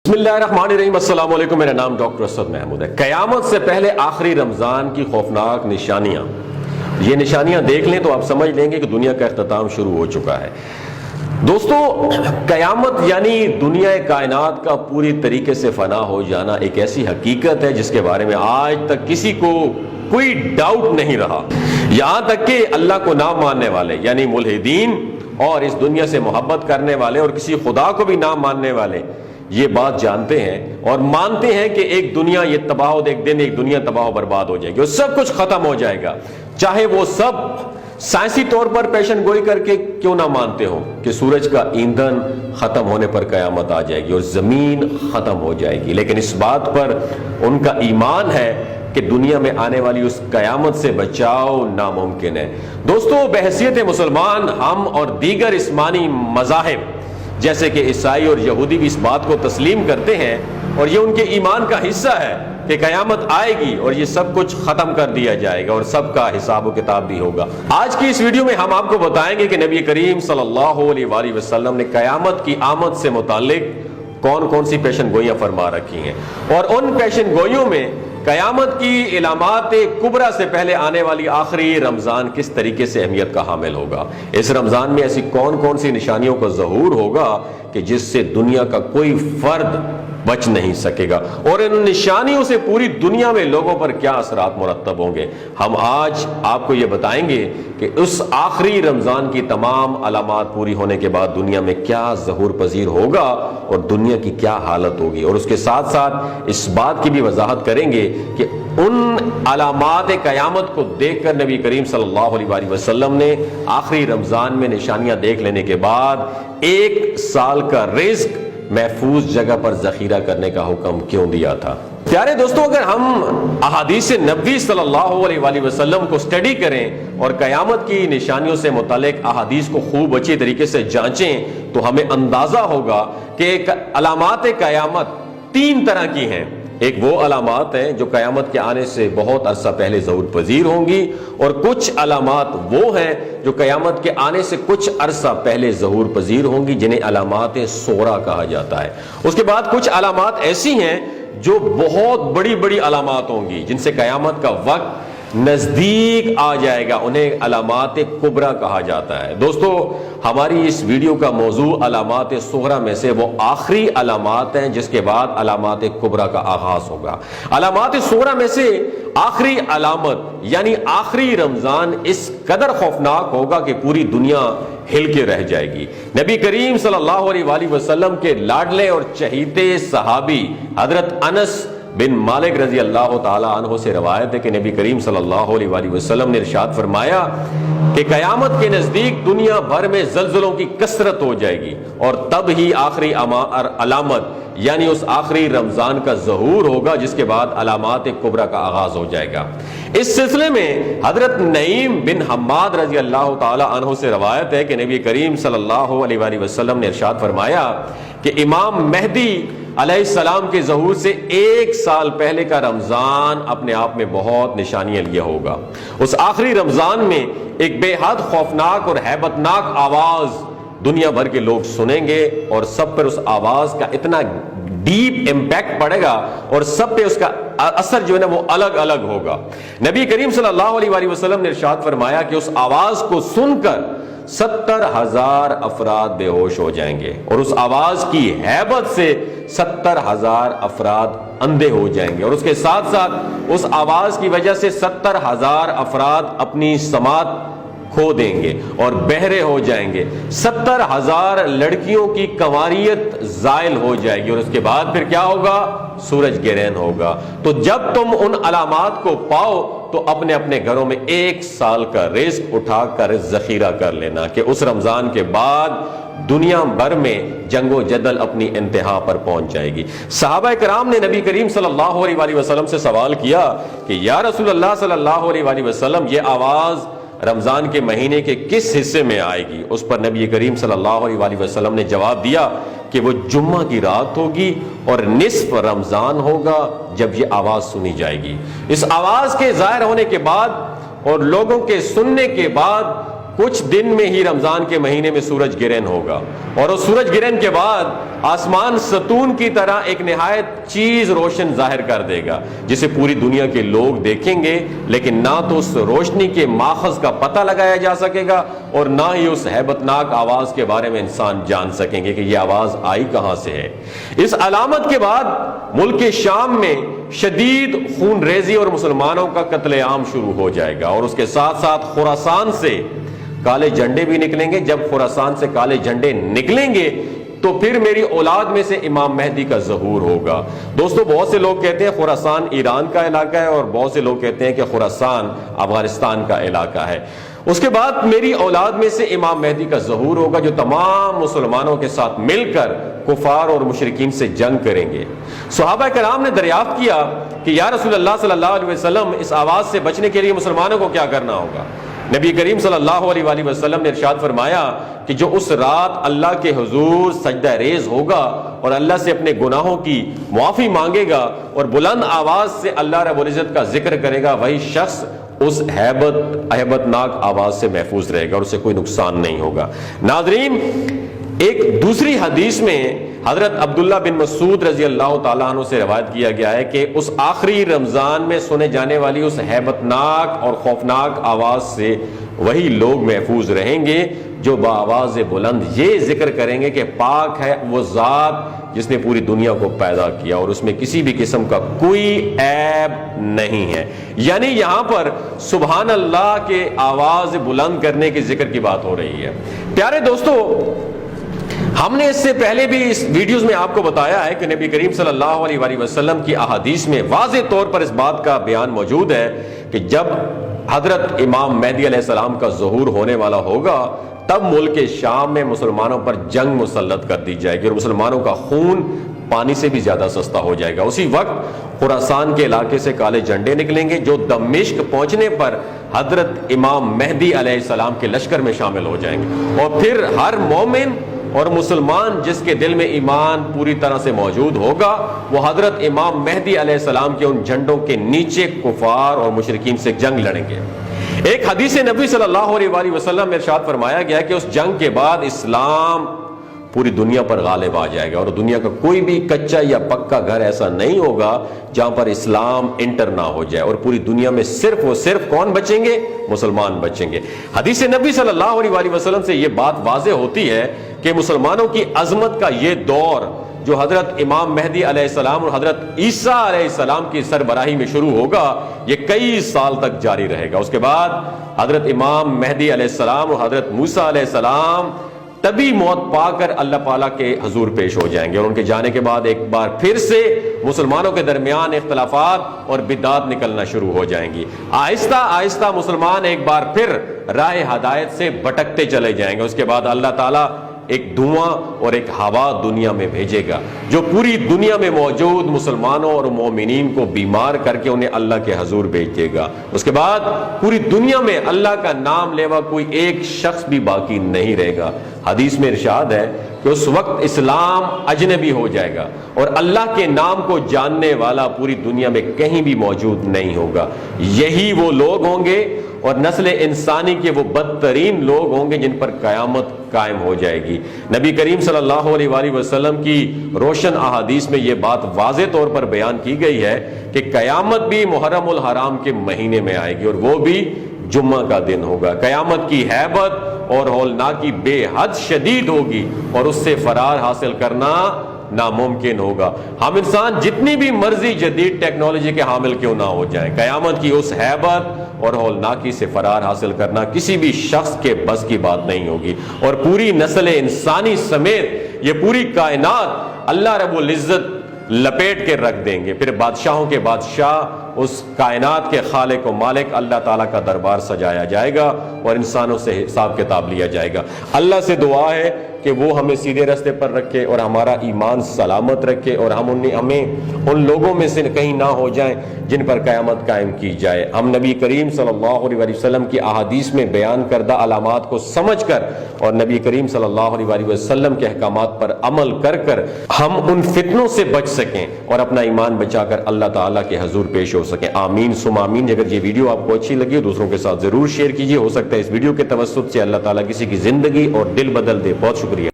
بسم اللہ الرحمن الرحیم، السلام علیکم۔ میرا نام ڈاکٹر اسد محمود ہے۔ قیامت سے پہلے آخری رمضان کی خوفناک نشانیاں، یہ نشانیاں دیکھ لیں تو آپ سمجھ لیں گے کہ دنیا کا اختتام شروع ہو چکا ہے۔ دوستو، قیامت یعنی دنیا کائنات کا پوری طریقے سے فنا ہو جانا ایک ایسی حقیقت ہے جس کے بارے میں آج تک کسی کو کوئی ڈاؤٹ نہیں رہا، یہاں تک کہ اللہ کو نہ ماننے والے یعنی ملحدین اور اس دنیا سے محبت کرنے والے اور کسی خدا کو بھی نہ ماننے والے یہ بات جانتے ہیں اور مانتے ہیں کہ ایک دنیا یہ تباہ ایک دن ایک دنیا تباہ و برباد ہو جائے گی اور سب کچھ ختم ہو جائے گا، چاہے وہ سب سائنسی طور پر پیشن گوئی کر کے کیوں نہ مانتے ہوں کہ سورج کا ایندھن ختم ہونے پر قیامت آ جائے گی اور زمین ختم ہو جائے گی، لیکن اس بات پر ان کا ایمان ہے کہ دنیا میں آنے والی اس قیامت سے بچاؤ ناممکن ہے۔ دوستو، بحیثیت مسلمان ہم اور دیگر اسمانی مذاہب جیسے کہ عیسائی اور یہودی بھی اس بات کو تسلیم کرتے ہیں اور یہ ان کے ایمان کا حصہ ہے کہ قیامت آئے گی اور یہ سب کچھ ختم کر دیا جائے گا اور سب کا حساب و کتاب بھی ہوگا۔ آج کی اس ویڈیو میں ہم آپ کو بتائیں گے کہ نبی کریم صلی اللہ علیہ وآلہ وسلم نے قیامت کی آمد سے متعلق کون کون سی پیشن گوئیاں فرما رکھی ہیں اور ان پیشن گوئیوں میں قیامت کی علامات کبریٰ سے پہلے آنے والی آخری رمضان کس طریقے سے اہمیت کا حامل ہوگا۔ اس رمضان میں ایسی کون کون سی نشانیوں کا ظہور ہوگا کہ جس سے دنیا کا کوئی فرد بچ نہیں سکے گا اور ان نشانیوں سے پوری دنیا میں لوگوں پر کیا اثرات مرتب ہوں گے۔ ہم آج آپ کو یہ بتائیں گے کہ اس آخری رمضان کی تمام علامات پوری ہونے کے بعد دنیا میں کیا ظہور پذیر ہوگا اور دنیا کی کیا حالت ہوگی، اور اس کے ساتھ ساتھ اس بات کی بھی وضاحت کریں گے کہ ان علامات قیامت کو دیکھ کر نبی کریم صلی اللہ علیہ وآلہ وسلم نے آخری رمضان میں نشانیاں دیکھ لینے کے بعد 1 سال کا رزق محفوظ جگہ پر ذخیرہ کرنے کا حکم کیوں دیا تھا۔ پیارے دوستو، اگر ہم احادیث نبوی صلی اللہ علیہ وآلہ وسلم کو سٹڈی کریں اور قیامت کی نشانیوں سے متعلق احادیث کو خوب اچھی طریقے سے جانچیں تو ہمیں اندازہ ہوگا کہ علامات قیامت 3 طرح کی ہیں۔ ایک وہ علامات ہیں جو قیامت کے آنے سے بہت عرصہ پہلے ظہور پذیر ہوں گی، اور کچھ علامات وہ ہیں جو قیامت کے آنے سے کچھ عرصہ پہلے ظہور پذیر ہوں گی، جنہیں علامات صغریٰ کہا جاتا ہے۔ اس کے بعد کچھ علامات ایسی ہیں جو بہت بڑی بڑی علامات ہوں گی جن سے قیامت کا وقت نزدیک آ جائے گا، انہیں علامات کبریٰ کہا جاتا ہے۔ دوستو، ہماری اس ویڈیو کا موضوع علامات صغریٰ میں سے وہ آخری علامات ہیں جس کے بعد علامات کبریٰ کا آغاز ہوگا۔ علامات صغریٰ میں سے آخری علامت یعنی آخری رمضان اس قدر خوفناک ہوگا کہ پوری دنیا ہل کے رہ جائے گی۔ نبی کریم صلی اللہ علیہ وآلہ وسلم کے لاڈلے اور چہیتے صحابی حضرت انس بن مالک رضی اللہ تعالی عنہ سے روایت ہے کہ نبی کریم صلی اللہ علیہ وآلہ وسلم نے ارشاد فرمایا کہ قیامت کے نزدیک دنیا بھر میں زلزلوں کی کثرت ہو جائے گی اور تب ہی آخری علامت یعنی اس آخری رمضان کا ظہور ہوگا، جس کے بعد علامات کبریٰ کا آغاز ہو جائے گا۔ اس سلسلے میں حضرت نعیم بن حماد رضی اللہ تعالی عنہ سے روایت ہے کہ نبی کریم صلی اللہ علیہ وآلہ وسلم نے ارشاد فرمایا کہ امام مہدی علیہ السلام کے ظہور سے 1 سال پہلے کا رمضان اپنے آپ میں بہت نشانیاں لیے ہوگا۔ اس آخری رمضان میں ایک بے حد خوفناک اور ہیبتناک آواز دنیا بھر کے لوگ سنیں گے اور سب پر اس آواز کا اتنا ڈیپ امپیکٹ پڑے گا اور سب پہ اس کا اثر جو ہے نا وہ الگ الگ ہوگا۔ نبی کریم صلی اللہ علیہ وآلہ وسلم نے ارشاد فرمایا کہ اس آواز کو سن کر 70,000 افراد بے ہوش ہو جائیں گے اور اس آواز کی ہیبت سے 70,000 افراد اندھے ہو جائیں گے، اور اس کے ساتھ ساتھ اس آواز کی وجہ سے 70,000 افراد اپنی سماعت کھو دیں گے اور بہرے ہو جائیں گے۔ 70,000 لڑکیوں کی کنواریت زائل ہو جائے گی اور اس کے بعد پھر کیا ہوگا؟ سورج گرہن ہوگا۔ تو جب تم ان علامات کو پاؤ تو اپنے اپنے گھروں میں 1 سال کا رزق اٹھا کر ذخیرہ کر لینا کہ اس رمضان کے بعد دنیا بھر میں جنگ و جدل اپنی انتہا پر پہنچ جائے گی۔ صحابہ کرام نے نبی کریم صلی اللہ علیہ وآلہ وسلم سے سوال کیا کہ یا رسول اللہ صلی اللہ علیہ وآلہ وسلم، یہ آواز رمضان کے مہینے کے کس حصے میں آئے گی؟ اس پر نبی کریم صلی اللہ علیہ وآلہ وسلم نے جواب دیا کہ وہ جمعہ کی رات ہوگی اور نصف رمضان ہوگا جب یہ آواز سنی جائے گی۔ اس آواز کے ظاہر ہونے کے بعد اور لوگوں کے سننے کے بعد کچھ دن میں ہی رمضان کے مہینے میں سورج گرہن ہوگا، اور اس سورج گرہن کے بعد آسمان ستون کی طرح ایک نہایت چیز روشن ظاہر کر دے گا، جسے پوری دنیا کے لوگ دیکھیں گے، لیکن نہ تو اس روشنی کے ماخذ کا پتہ لگایا جا سکے گا اور نہ ہی اس ہیبت ناک آواز کے بارے میں انسان جان سکیں گے کہ یہ آواز آئی کہاں سے ہے۔ اس علامت کے بعد ملک شام میں شدید خون ریزی اور مسلمانوں کا قتل عام شروع ہو جائے گا، اور اس کے ساتھ ساتھ خراسان سے کالے جھنڈے بھی نکلیں گے۔ جب خراسان سے کالے جھنڈے نکلیں گے تو پھر میری اولاد میں سے امام مہدی کا ظہور ہوگا۔ دوستو، بہت سے لوگ کہتے ہیں خراسان ایران کا علاقہ ہے، اور بہت سے لوگ کہتے ہیں کہ خراسان افغانستان کا علاقہ ہے۔ اس کے بعد میری اولاد میں سے امام مہدی کا ظہور ہوگا، جو تمام مسلمانوں کے ساتھ مل کر کفار اور مشرکین سے جنگ کریں گے۔ صحابہ کرام نے دریافت کیا کہ یا رسول اللہ صلی اللہ علیہ وسلم، اس آواز سے بچنے کے لیے مسلمانوں کو کیا کرنا ہوگا؟ نبی کریم صلی اللہ علیہ وآلہ وسلم نے ارشاد فرمایا کہ جو اس رات اللہ کے حضور سجدہ ریز ہوگا اور اللہ سے اپنے گناہوں کی معافی مانگے گا اور بلند آواز سے اللہ رب العزت کا ذکر کرے گا، وہی شخص اس ہیبت ناک آواز سے محفوظ رہے گا اور اسے کوئی نقصان نہیں ہوگا۔ ناظرین، ایک دوسری حدیث میں حضرت عبداللہ بن مسعود رضی اللہ تعالیٰ عنہ سے روایت کیا گیا ہے کہ اس آخری رمضان میں سنے جانے والی اس ہیبت ناک اور خوفناک آواز سے وہی لوگ محفوظ رہیں گے جو بآواز بلند یہ ذکر کریں گے کہ پاک ہے وہ ذات جس نے پوری دنیا کو پیدا کیا اور اس میں کسی بھی قسم کا کوئی عیب نہیں ہے۔ یعنی یہاں پر سبحان اللہ کے آواز بلند کرنے کے ذکر کی بات ہو رہی ہے۔ پیارے دوستو، ہم نے اس سے پہلے بھی اس ویڈیوز میں آپ کو بتایا ہے کہ نبی کریم صلی اللہ علیہ وآلہ وسلم کی احادیث میں واضح طور پر اس بات کا بیان موجود ہے کہ جب حضرت امام مہدی علیہ السلام کا ظہور ہونے والا ہوگا تب ملک شام میں مسلمانوں پر جنگ مسلط کر دی جائے گی اور مسلمانوں کا خون پانی سے بھی زیادہ سستا ہو جائے گا۔ اسی وقت خراسان کے علاقے سے کالے جھنڈے نکلیں گے جو دمشق پہنچنے پر حضرت امام مہدی علیہ السلام کے لشکر میں شامل ہو جائیں گے، اور پھر ہر مومن اور مسلمان جس کے دل میں ایمان پوری طرح سے موجود ہوگا وہ حضرت امام مہدی علیہ السلام کے ان جھنڈوں کے نیچے کفار اور مشرکین سے جنگ لڑیں گے۔ ایک حدیث نبی صلی اللہ علیہ وآلہ وسلم میں ارشاد فرمایا گیا کہ اس جنگ کے بعد اسلام پوری دنیا پر غالب آ جائے گا اور دنیا کا کوئی بھی کچا یا پکا گھر ایسا نہیں ہوگا جہاں پر اسلام انٹر نہ ہو جائے، اور پوری دنیا میں صرف و صرف کون بچیں گے؟ مسلمان بچیں گے۔ حدیث نبی صلی اللہ علیہ وآلہ وسلم سے یہ بات واضح ہوتی ہے کہ مسلمانوں کی عظمت کا یہ دور جو حضرت امام مہدی علیہ السلام اور حضرت عیسیٰ علیہ السلام کی سربراہی میں شروع ہوگا یہ کئی سال تک جاری رہے گا۔ اس کے بعد حضرت امام مہدی علیہ السلام اور حضرت موسیٰ علیہ السلام تبھی موت پا کر اللہ تعالیٰ کے حضور پیش ہو جائیں گے، اور ان کے جانے کے بعد ایک بار پھر سے مسلمانوں کے درمیان اختلافات اور بدعات نکلنا شروع ہو جائیں گی۔ آہستہ آہستہ مسلمان ایک بار پھر راہ ہدایت سے بھٹکتے چلے جائیں گے۔ اس کے بعد اللہ تعالیٰ ایک دھواں اور ایک ہوا دنیا میں بھیجے گا جو پوری دنیا میں موجود مسلمانوں اور مومنین کو بیمار کر کے انہیں اللہ کے حضور بھیج دے گا۔ اس کے بعد پوری دنیا میں اللہ کا نام لیوا کوئی ایک شخص بھی باقی نہیں رہے گا۔ حدیث میں ارشاد ہے کہ اس وقت اسلام اجنبی ہو جائے گا اور اللہ کے نام کو جاننے والا پوری دنیا میں کہیں بھی موجود نہیں ہوگا۔ یہی وہ لوگ ہوں گے اور نسل انسانی کے وہ بدترین لوگ ہوں گے جن پر قیامت قائم ہو جائے گی۔ نبی کریم صلی اللہ علیہ وآلہ وسلم کی روشن احادیث میں یہ بات واضح طور پر بیان کی گئی ہے کہ قیامت بھی محرم الحرام کے مہینے میں آئے گی اور وہ بھی جمعہ کا دن ہوگا۔ قیامت کی ہیبت اور ہولناکی بے حد شدید ہوگی اور اس سے فرار حاصل کرنا ناممکن ہوگا۔ ہم انسان جتنی بھی مرضی جدید ٹیکنالوجی کے حامل کیوں نہ ہو جائیں، قیامت کی اس ہیبت اور ہولناکی سے فرار حاصل کرنا کسی بھی شخص کے بس کی بات نہیں ہوگی، اور پوری نسل انسانی سمیت یہ پوری کائنات اللہ رب العزت لپیٹ کے رکھ دیں گے۔ پھر بادشاہوں کے بادشاہ اس کائنات کے خالق و مالک اللہ تعالیٰ کا دربار سجایا جائے گا اور انسانوں سے حساب کتاب لیا جائے گا۔ اللہ سے دعا ہے کہ وہ ہمیں سیدھے راستے پر رکھے اور ہمارا ایمان سلامت رکھے اور ہمیں ان لوگوں میں سے کہیں نہ ہو جائیں جن پر قیامت قائم کی جائے۔ ہم نبی کریم صلی اللہ علیہ وسلم کی احادیث میں بیان کردہ علامات کو سمجھ کر اور نبی کریم صلی اللہ علیہ وسلم کے احکامات پر عمل کر کر ہم ان فتنوں سے بچ سکیں اور اپنا ایمان بچا کر اللہ تعالیٰ کے حضور پیش ہو سکیں. آمین سم آمین. اگر یہ ویڈیو آپ کو اچھی لگی ہو دوسروں کے ساتھ ضرور شیئر کیجیے. ہو سکتا ہے اس ویڈیو کے توسط سے اللہ تعالیٰ کسی کی زندگی اور دل بدل دے. بہت شکریہ.